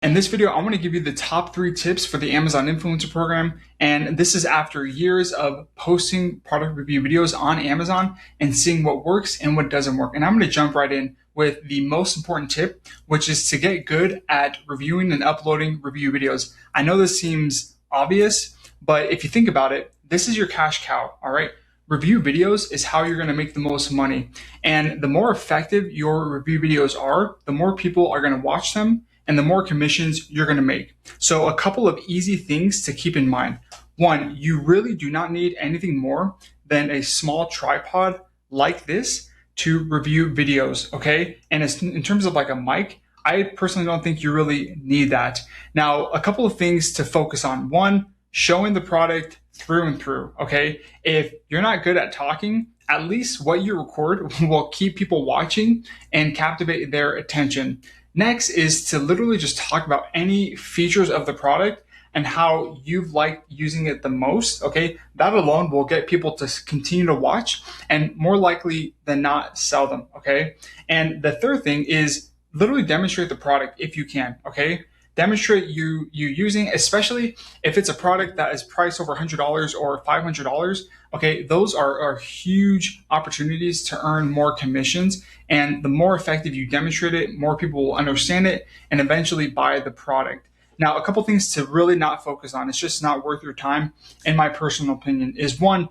In this video, I want to give you the top 3 tips for the Amazon Influencer Program. And this is after years of posting product review videos on Amazon and seeing what works and what doesn't work. And I'm going to jump right in with the most important tip, which is to get good at reviewing and uploading review videos. I know this seems obvious, but if you think about it, this is your cash cow, all right? Review videos is how you're going to make the most money. And the more effective your review videos are, the more people are going to watch them and the more commissions you're going to make. So a couple of easy things to keep in mind. One, you really do not need anything more than a small tripod like this to review videos, okay? And in terms of like a mic, I personally don't think you really need that. Now, a couple of things to focus on. One, showing the product through and through, okay? If you're not good at talking, at least what you record will keep people watching and captivate their attention. Next is to literally just talk about any features of the product and how you've liked using it the most, okay? That alone will get people to continue to watch and more likely than not sell them, okay? And the third thing is literally demonstrate the product if you can, okay? Demonstrate you using, especially if it's a product that is priced over $100 or $500, okay, those are huge opportunities to earn more commissions. And the more effective you demonstrate it, more people will understand it and eventually buy the product. Now, a couple things to really not focus on, it's just not worth your time, in my personal opinion, is one,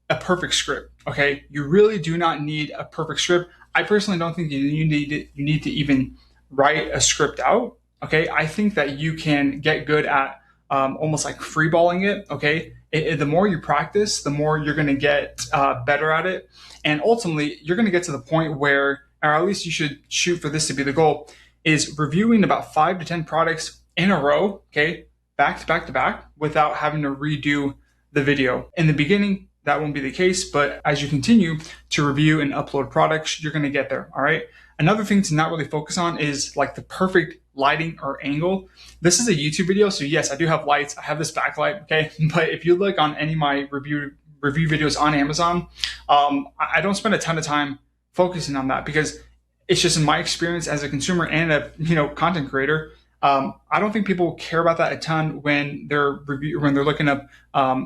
a perfect script, okay? You really do not need a perfect script. I personally don't think you need to even write a script out. Okay, I think that you can get good at almost like freeballing it. Okay, the more you practice, the more you're going to get better at it, and ultimately you're going to get to the point where, or at least you should shoot for this to be the goal, is reviewing about 5 to 10 products in a row. Okay, back to back to back, without having to redo the video. In the beginning, that won't be the case, but as you continue to review and upload products, you're going to get there. All right. Another thing to not really focus on is like the perfect lighting or angle. This is a YouTube video, so yes, I do have lights. I have this backlight, okay? But if you look on any of my review videos on Amazon, I don't spend a ton of time focusing on that because it's just in my experience as a consumer and a content creator. I don't think people care about that a ton when they're looking up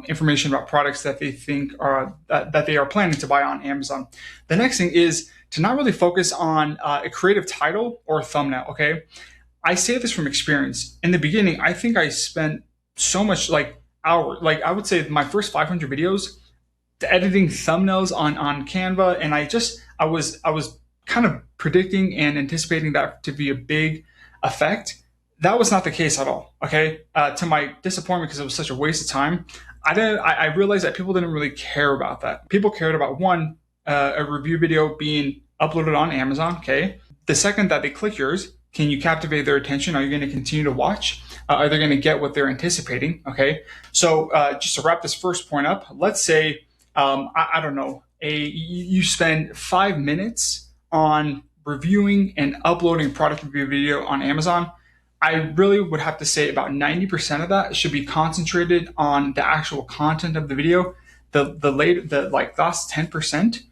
information about products that they think are that they are planning to buy on Amazon. The next thing is to not really focus on a creative title or thumbnail. Okay, I say this from experience. In the beginning, I think I spent so much I would say my first 500 videos editing thumbnails on Canva, and I was kind of predicting and anticipating that to be a big effect. That was not the case at all, okay? To my disappointment, because it was such a waste of time, I realized that people didn't really care about that. People cared about one, a review video being uploaded on Amazon, okay? The second that they click yours, can you captivate their attention? Are you going to continue to watch? Are they going to get what they're anticipating, okay? So just to wrap this first point up, let's say, I don't know, you spend 5 minutes on reviewing and uploading a product review video on Amazon. I really would have to say about 90% of that should be concentrated on the actual content of the video. The last 10%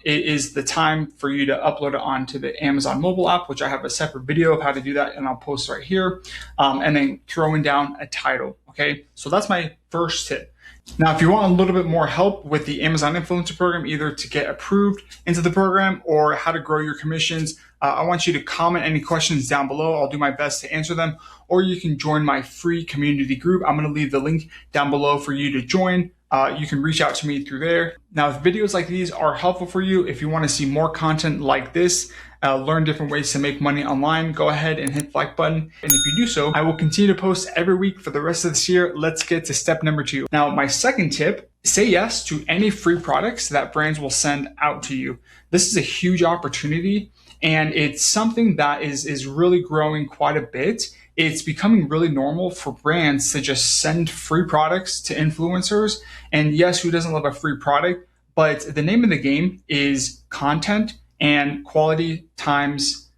is the time for you to upload it onto the Amazon mobile app, which I have a separate video of how to do that, and I'll post right here. And then throwing down a title. Okay, so that's my first tip. Now, if you want a little bit more help with the Amazon Influencer Program, either to get approved into the program or how to grow your commissions, I want you to comment any questions down below. I'll do my best to answer them, or you can join my free community group. I'm going to leave the link down below for you to join. You can reach out to me through there. Now, if videos like these are helpful for you, if you want to see more content like this, learn different ways to make money online, go ahead and hit the like button. And if you do so, I will continue to post every week for the rest of this year. Let's get to step number 2. Now, my second tip, say yes to any free products that brands will send out to you. This is a huge opportunity, and it's something that is really growing quite a bit. It's becoming really normal for brands to just send free products to influencers. And yes, who doesn't love a free product? But the name of the game is content and quality times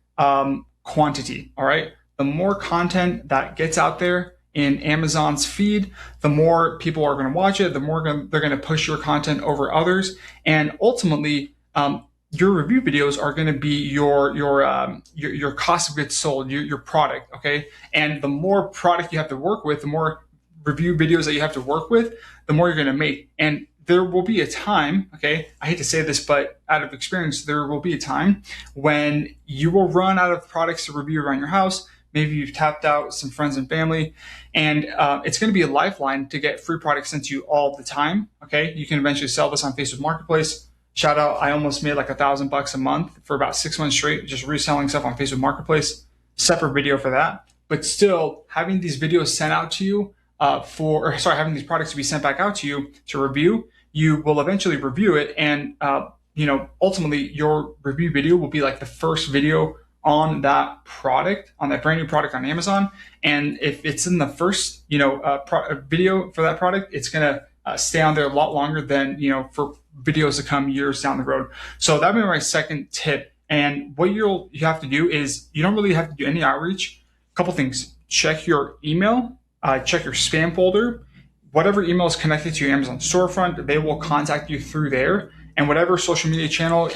quantity, all right? The more content that gets out there in Amazon's feed, the more people are gonna watch it, the more they're gonna push your content over others. And ultimately, your review videos are going to be your cost of goods sold, your product, okay? And the more product you have to work with, the more review videos that you have to work with, the more you're going to make. And there will be a time, okay, I hate to say this, but out of experience, there will be a time when you will run out of products to review around your house. Maybe you've tapped out some friends and family, and it's going to be a lifeline to get free products sent to you all the time, okay? You can eventually sell this on Facebook Marketplace. Shout out, I almost made like $1,000 a month for about 6 months straight, just reselling stuff on Facebook Marketplace. Separate video for that. But still, having these videos sent out to you having these products to be sent back out to you to review, you will eventually review it. And, ultimately your review video will be like the first video on that product, on that brand new product on Amazon. And if it's in the first, video for that product, it's going to stay on there a lot longer than, for videos to come years down the road. So that'd be my second tip. And what you have to do is you don't really have to do any outreach. A couple things: check your email, check your spam folder. Whatever email is connected to your Amazon storefront, they will contact you through there. And whatever social media channel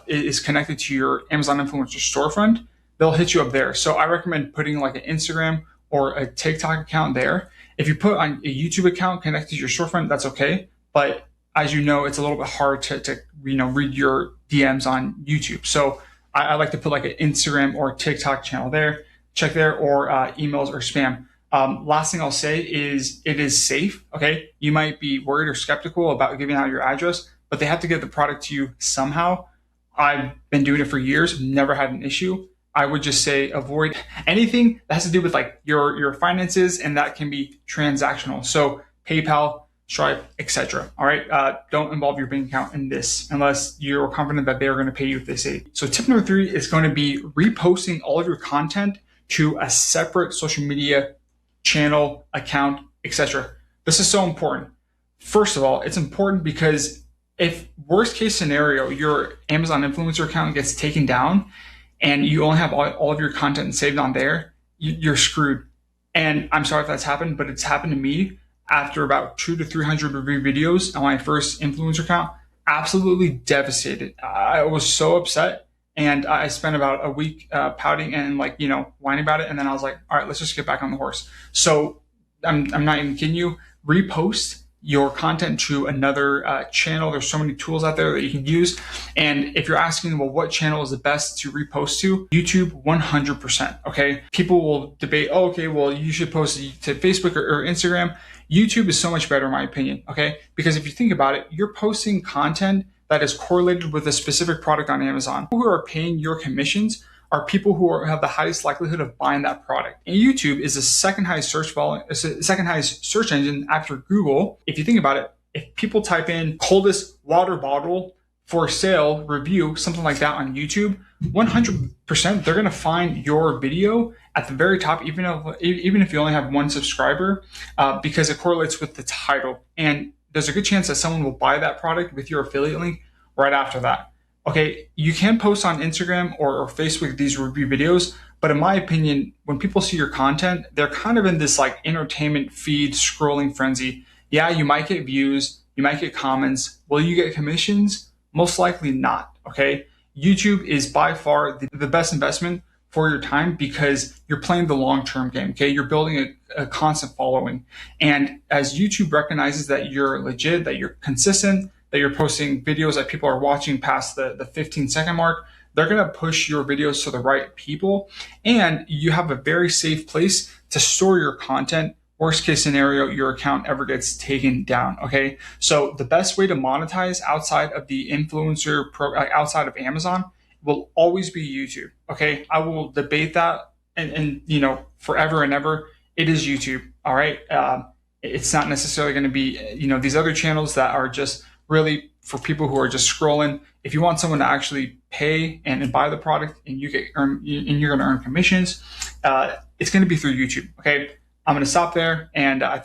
is connected to your Amazon influencer storefront, they'll hit you up there. So I recommend putting like an Instagram or a TikTok account there. If you put on a YouTube account connected to your storefront, that's okay. But as you know, it's a little bit hard to read your DMs on YouTube. So I like to put like an Instagram or TikTok channel there. Check there, or emails or spam. Last thing I'll say is it is safe. Okay, you might be worried or skeptical about giving out your address, but they have to get the product to you somehow. I've been doing it for years, never had an issue. I would just say avoid anything that has to do with like your finances, and that can be transactional. So PayPal, Stripe, etc. All right, don't involve your bank account in this unless you're confident that they are going to pay you if they say. So tip number 3 is going to be reposting all of your content to a separate social media channel, account, etc. This is so important. First of all, it's important because if worst case scenario, your Amazon influencer account gets taken down and you only have all of your content saved on there, you're screwed. And I'm sorry if that's happened, but it's happened to me after about 200 to 300 review videos on my first influencer account. Absolutely devastated. I was so upset, and I spent about a week pouting and whining about it. And then I was like, all right, let's just get back on the horse. So I'm not even kidding you. Repost your content to another channel. There's so many tools out there that you can use. And if you're asking, well, what channel is the best to repost to? YouTube, 100%. Okay. People will debate, oh, okay, well, you should post to Facebook or Instagram. YouTube is so much better, in my opinion. Okay. Because if you think about it, you're posting content that is correlated with a specific product on Amazon. People who are paying your commissions are people who have the highest likelihood of buying that product. And YouTube is the second highest search engine after Google. If you think about it, if people type in coldest water bottle for sale review, something like that on YouTube, 100% they're going to find your video at the very top, even if you only have one subscriber, because it correlates with the title. And there's a good chance that someone will buy that product with your affiliate link right after that. Okay, you can post on Instagram or Facebook these review videos, but in my opinion, when people see your content, they're kind of in this like entertainment feed scrolling frenzy. Yeah, you might get views, you might get comments. Will you get commissions? Most likely not, okay? YouTube is by far the best investment for your time because you're playing the long-term game, okay? You're building a constant following. And as YouTube recognizes that you're legit, that you're consistent, that you're posting videos that people are watching past the 15-second mark, they're going to push your videos to the right people. And you have a very safe place to store your content. Worst case scenario, your account ever gets taken down. Okay. So the best way to monetize outside of the influencer outside of Amazon will always be YouTube. Okay. I will debate that and forever and ever. It is YouTube. All right. It's not necessarily going to be, these other channels that are just really for people who are just scrolling. If you want someone to actually pay and buy the product and you're going to earn commissions, it's going to be through YouTube. Okay. I'm going to stop there. And I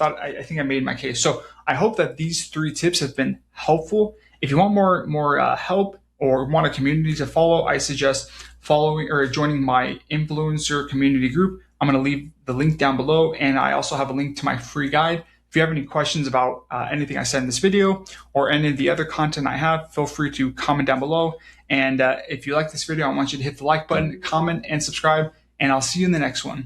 think I made my case. So I hope that these 3 tips have been helpful. If you want more help or want a community to follow, I suggest following or joining my influencer community group. I'm going to leave the link down below. And I also have a link to my free guide. If you have any questions about anything I said in this video or any of the other content I have, feel free to comment down below. And if you like this video, I want you to hit the like button, comment, and subscribe, and I'll see you in the next one.